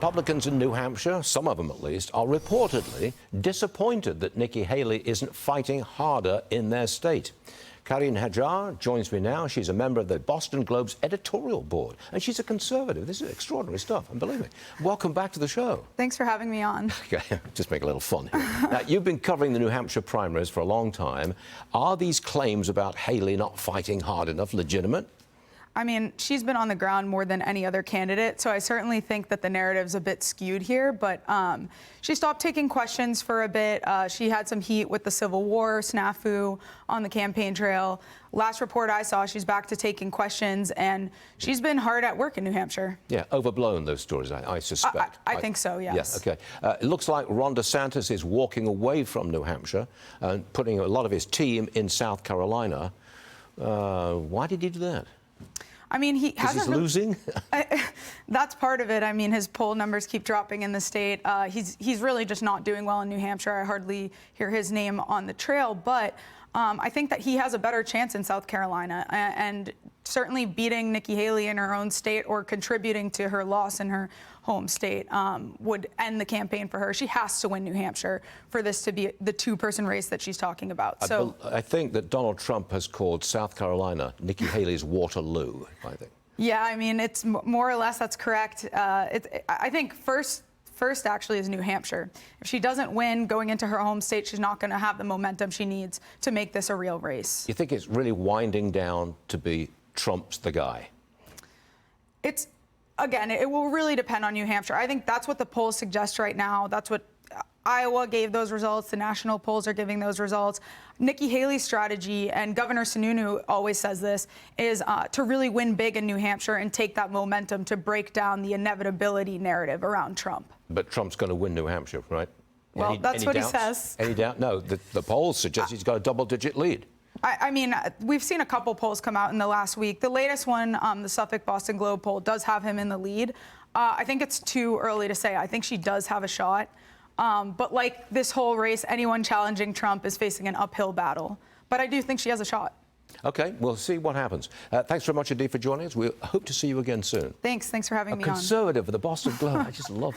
Republicans in New Hampshire, some of them at least, are reportedly disappointed that Nikki Haley isn't fighting harder in their state. Carine Hajjar joins me now. She's a member of the Boston Globe's editorial board, and she's a conservative. This is extraordinary stuff, and believe me. Welcome back to the show. Thanks for having me on. Okay, just make a little fun here. Now, you've been covering the New Hampshire primaries for a long time. Are these claims about Haley not fighting hard enough legitimate? I mean, she's been on the ground more than any other candidate, so I certainly think that the narrative's a bit skewed here, but she stopped taking questions for a bit. She had some heat with the Civil War snafu on the campaign trail. Last report I saw, she's back to taking questions, and she's been hard at work in New Hampshire. Yeah, overblown, those stories, I suspect. I think so, yes. Yeah, okay. It looks like Ron DeSantis is walking away from New Hampshire and putting a lot of his team in South Carolina. Why did he do that? I mean, he hasn't. He's losing? That's part of it. I mean, his poll numbers keep dropping in the state. He's really just not doing well in New Hampshire. I hardly hear his name on the trail, but I think that he has a better chance in South Carolina, and certainly beating Nikki Haley in her own state or contributing to her loss in her home state would end the campaign for her. She has to win New Hampshire for this to be the two-person race that she's talking about. So I think that Donald Trump has called South Carolina Nikki Haley's Waterloo, I think. Yeah, I mean, it's more or less that's correct. I think first actually is New Hampshire. If she doesn't win going into her home state, she's not going to have the momentum she needs to make this a real race. You think it's really winding down to be Trump's the guy? Again, it will really depend on New Hampshire. I think that's what the polls suggest right now. That's what Iowa gave those results. The national polls are giving those results. Nikki Haley's strategy, and Governor Sununu always says this, is to really win big in New Hampshire and take that momentum to break down the inevitability narrative around Trump. But Trump's going to win New Hampshire, right? Well, that's what he says. Any doubt? No, the polls suggest he's got a double-digit lead. I mean, we've seen a couple polls come out in the last week. The latest one, the Suffolk Boston Globe poll, does have him in the lead. I think it's too early to say. I think she does have a shot. But like this whole race, anyone challenging Trump is facing an uphill battle. But I do think she has a shot. Okay, we'll see what happens. Thanks very much indeed for joining us. We hope to see you again soon. Thanks for having me on. A conservative for the Boston Globe. I just love